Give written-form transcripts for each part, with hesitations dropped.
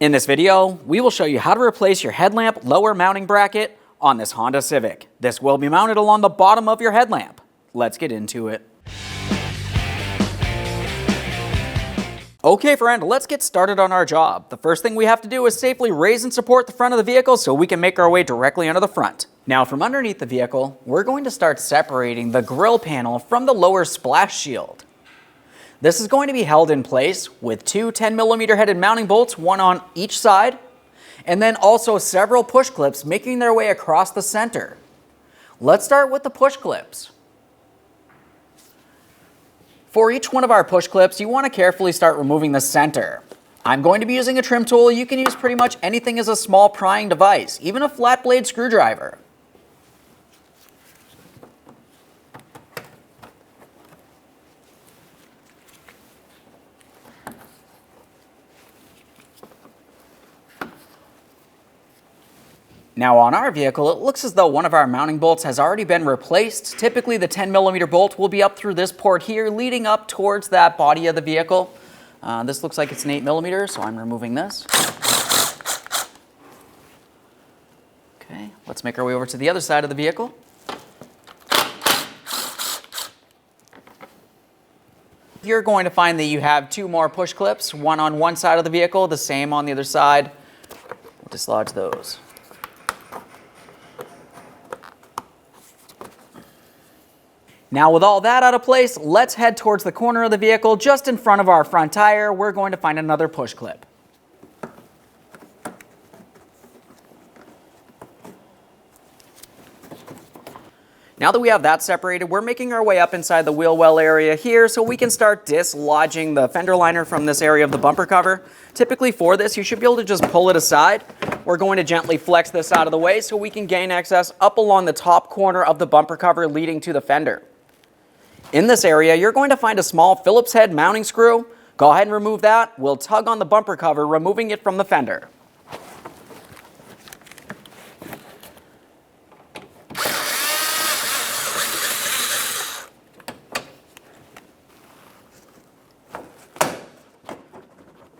In this video, we will show you how to replace your headlamp lower mounting bracket on this Honda Civic. This will be mounted along the bottom of your headlamp. Let's get into it. Okay friend, let's get started on our job. The first thing we have to do is safely raise and support the front of the vehicle so we can make our way directly under the front. Now from underneath the vehicle, we're going to start separating the grille panel from the lower splash shield. This is going to be held in place with two 10mm headed mounting bolts, one on each side, and then also several push clips making their way across the center. Let's start with the push clips. For each one of our push clips, you want to carefully start removing the center. I'm going to be using a trim tool. You can use pretty much anything as a small prying device, even a flat blade screwdriver. Now on our vehicle, it looks as though one of our mounting bolts has already been replaced. Typically the 10mm bolt will be up through this port here, leading up towards that body of the vehicle. This looks like it's an 8mm, so I'm removing this. Okay, let's make our way over to the other side of the vehicle. You're going to find that you have two more push clips, one on one side of the vehicle, the same on the other side. We'll dislodge those. Now with all that out of place, let's head towards the corner of the vehicle just in front of our front tire. We're going to find another push clip. Now that we have that separated, we're making our way up inside the wheel well area here so we can start dislodging the fender liner from this area of the bumper cover. Typically for this, you should be able to just pull it aside. We're going to gently flex this out of the way so we can gain access up along the top corner of the bumper cover leading to the fender. In this area, you're going to find a small Phillips head mounting screw. Go ahead and remove that. We'll tug on the bumper cover, removing it from the fender.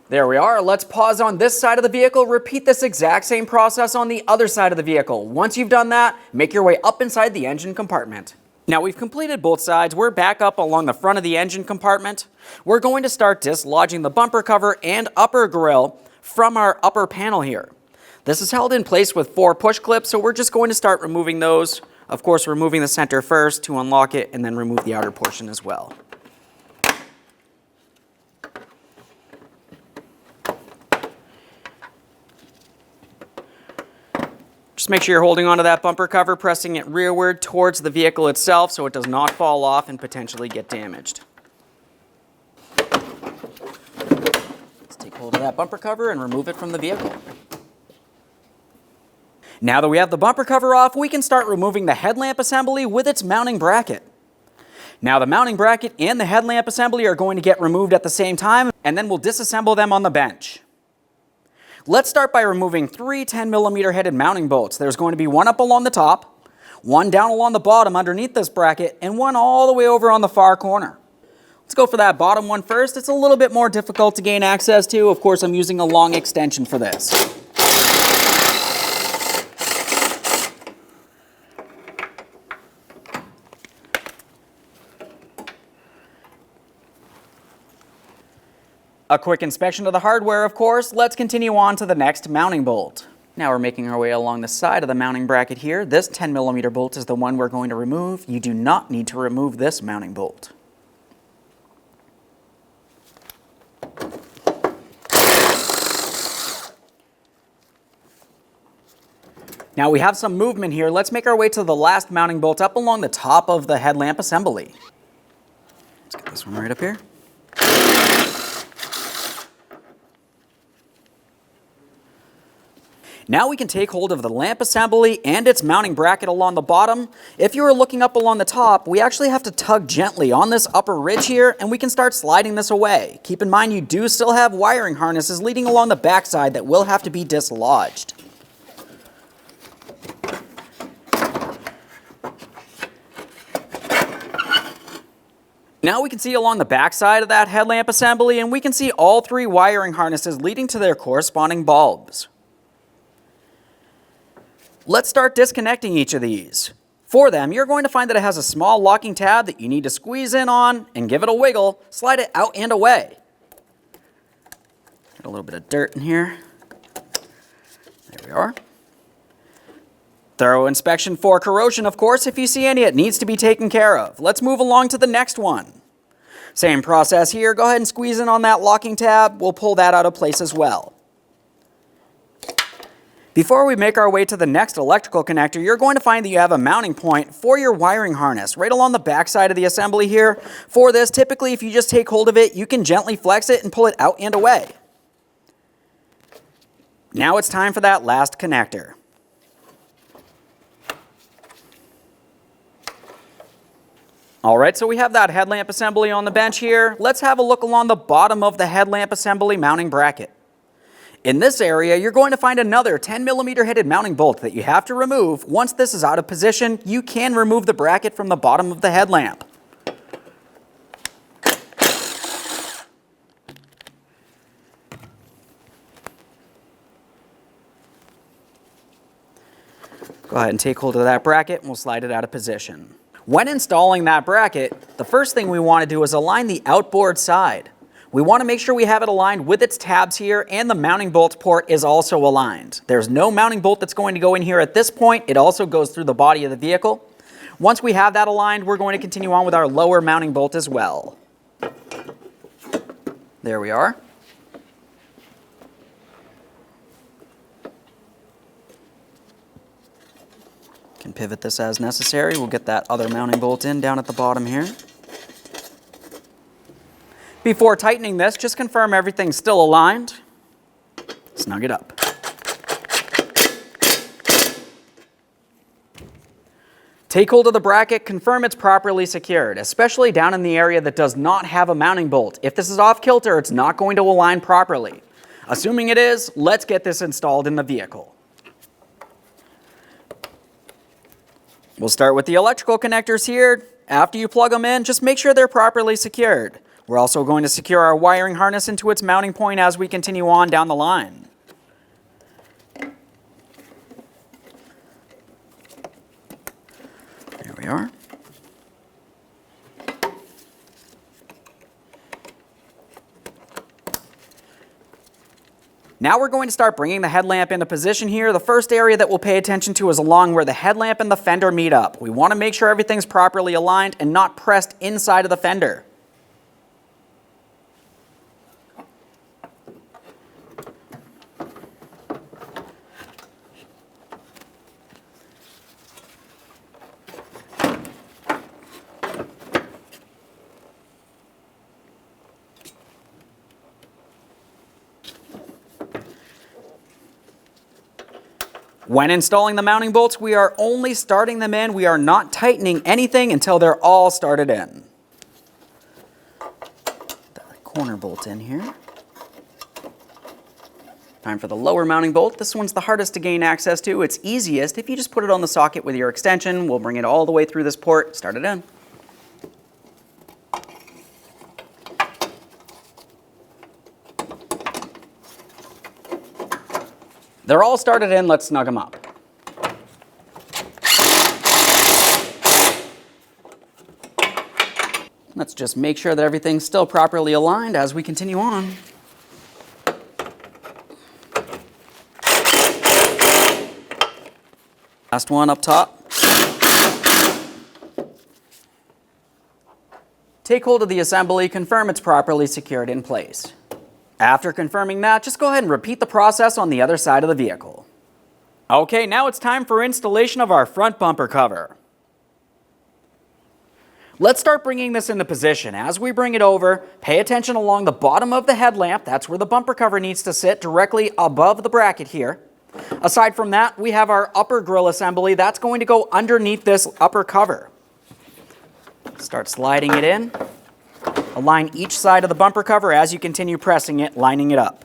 There we are. Let's pause on this side of the vehicle. Repeat this exact same process on the other side of the vehicle. Once you've done that, make your way up inside the engine compartment. Now we've completed both sides. We're back up along the front of the engine compartment. We're going to start dislodging the bumper cover and upper grille from our upper panel here. This is held in place with 4 push clips, so we're just going to start removing those. Of course, removing the center first to unlock it, and then remove the outer portion as well. Just make sure you're holding onto that bumper cover, pressing it rearward towards the vehicle itself so it does not fall off and potentially get damaged. Let's take hold of that bumper cover and remove it from the vehicle. Now that we have the bumper cover off, we can start removing the headlamp assembly with its mounting bracket. Now the mounting bracket and the headlamp assembly are going to get removed at the same time, and then we'll disassemble them on the bench. Let's start by removing 3 10mm headed mounting bolts. There's going to be one up along the top, one down along the bottom underneath this bracket, and one all the way over on the far corner. Let's go for that bottom one first. It's a little bit more difficult to gain access to. Of course, I'm using a long extension for this. A quick inspection of the hardware, of course. Let's continue on to the next mounting bolt. Now we're making our way along the side of the mounting bracket here. This 10mm bolt is the one we're going to remove. You do not need to remove this mounting bolt. Now we have some movement here. Let's make our way to the last mounting bolt up along the top of the headlamp assembly. Let's get this one right up here. Now we can take hold of the lamp assembly and its mounting bracket along the bottom. If you were looking up along the top, we actually have to tug gently on this upper ridge here, and we can start sliding this away. Keep in mind you do still have wiring harnesses leading along the backside that will have to be dislodged. Now we can see along the back side of that headlamp assembly, and we can see all 3 wiring harnesses leading to their corresponding bulbs. Let's start disconnecting each of these. For them, you're going to find that it has a small locking tab that you need to squeeze in on and give it a wiggle, slide it out and away. Got a little bit of dirt in here. There we are. Thorough inspection for corrosion, of course. If you see any, it needs to be taken care of. Let's move along to the next one. Same process here. Go ahead and squeeze in on that locking tab. We'll pull that out of place as well. Before we make our way to the next electrical connector, you're going to find that you have a mounting point for your wiring harness right along the back side of the assembly here. For this, typically if you just take hold of it, you can gently flex it and pull it out and away. Now it's time for that last connector. Alright, so we have that headlamp assembly on the bench here. Let's have a look along the bottom of the headlamp assembly mounting bracket. In this area, you're going to find another 10mm headed mounting bolt that you have to remove. Once this is out of position, you can remove the bracket from the bottom of the headlamp. Go ahead and take hold of that bracket and we'll slide it out of position. When installing that bracket, the first thing we want to do is align the outboard side. We want to make sure we have it aligned with its tabs here, and the mounting bolt port is also aligned. There's no mounting bolt that's going to go in here at this point. It also goes through the body of the vehicle. Once we have that aligned, we're going to continue on with our lower mounting bolt as well. There we are. Can pivot this as necessary. We'll get that other mounting bolt in down at the bottom here. Before tightening this, just confirm everything's still aligned. Snug it up. Take hold of the bracket, confirm it's properly secured, especially down in the area that does not have a mounting bolt. If this is off kilter, it's not going to align properly. Assuming it is, let's get this installed in the vehicle. We'll start with the electrical connectors here. After you plug them in, just make sure they're properly secured. We're also going to secure our wiring harness into its mounting point as we continue on down the line. There we are. Now we're going to start bringing the headlamp into position here. The first area that we'll pay attention to is along where the headlamp and the fender meet up. We want to make sure everything's properly aligned and not pressed inside of the fender. When installing the mounting bolts, we are only starting them in. We are not tightening anything until they're all started in. Put that corner bolt in here. Time for the lower mounting bolt. This one's the hardest to gain access to. It's easiest if you just put it on the socket with your extension. We'll bring it all the way through this port, start it in. They're all started in, let's snug them up. Let's just make sure that everything's still properly aligned as we continue on. Last one up top. Take hold of the assembly, confirm it's properly secured in place. After confirming that, just go ahead and repeat the process on the other side of the vehicle. Okay, now it's time for installation of our front bumper cover. Let's start bringing this into position. As we bring it over, pay attention along the bottom of the headlamp. That's where the bumper cover needs to sit, directly above the bracket here. Aside from that, we have our upper grille assembly. That's going to go underneath this upper cover. Start sliding it in. Align each side of the bumper cover as you continue pressing it, lining it up.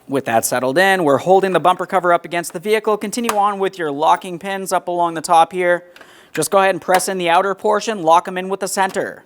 With that settled in, we're holding the bumper cover up against the vehicle. Continue on with your locking pins up along the top here. Just go ahead and press in the outer portion, lock them in with the center.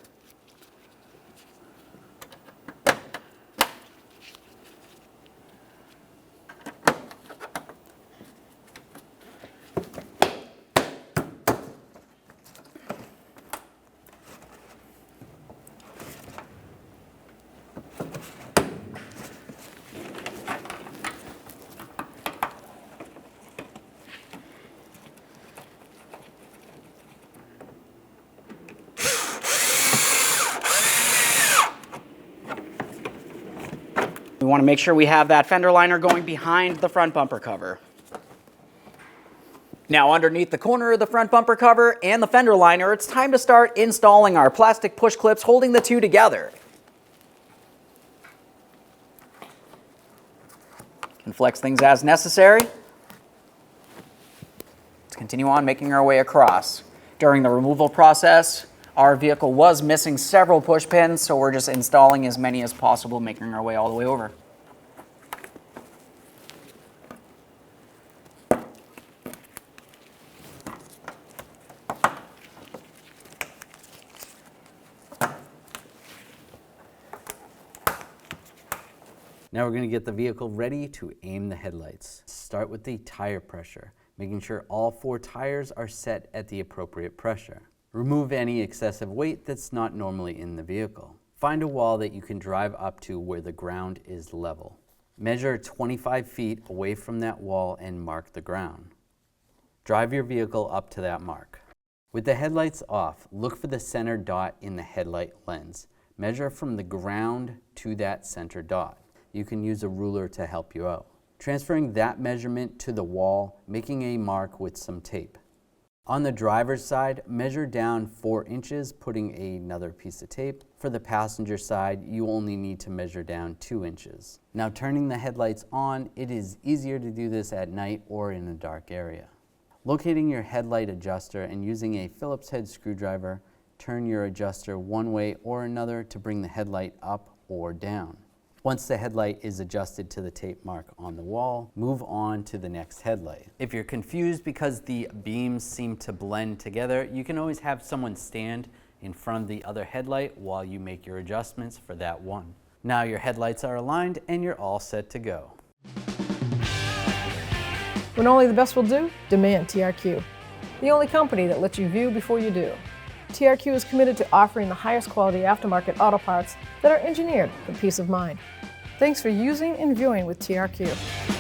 We want to make sure we have that fender liner going behind the front bumper cover. Now underneath the corner of the front bumper cover and the fender liner, it's time to start installing our plastic push clips holding the two together. Can flex things as necessary. Let's continue on making our way across. During the removal process, our vehicle was missing several push pins, so we're just installing as many as possible, making our way all the way over. Now we're going to get the vehicle ready to aim the headlights. Start with the tire pressure, making sure all 4 tires are set at the appropriate pressure. Remove any excessive weight that's not normally in the vehicle. Find a wall that you can drive up to where the ground is level. Measure 25 feet away from that wall and mark the ground. Drive your vehicle up to that mark. With the headlights off, look for the center dot in the headlight lens. Measure from the ground to that center dot. You can use a ruler to help you out. Transferring that measurement to the wall, making a mark with some tape. On the driver's side, measure down 4 inches, putting another piece of tape. For the passenger side, you only need to measure down 2 inches. Now turning the headlights on, it is easier to do this at night or in a dark area. Locating your headlight adjuster and using a Phillips head screwdriver, turn your adjuster one way or another to bring the headlight up or down. Once the headlight is adjusted to the tape mark on the wall, move on to the next headlight. If you're confused because the beams seem to blend together, you can always have someone stand in front of the other headlight while you make your adjustments for that one. Now your headlights are aligned and you're all set to go. When only the best will do, demand TRQ. The only company that lets you view before you do. TRQ is committed to offering the highest quality aftermarket auto parts that are engineered for peace of mind. Thanks for using and viewing with TRQ.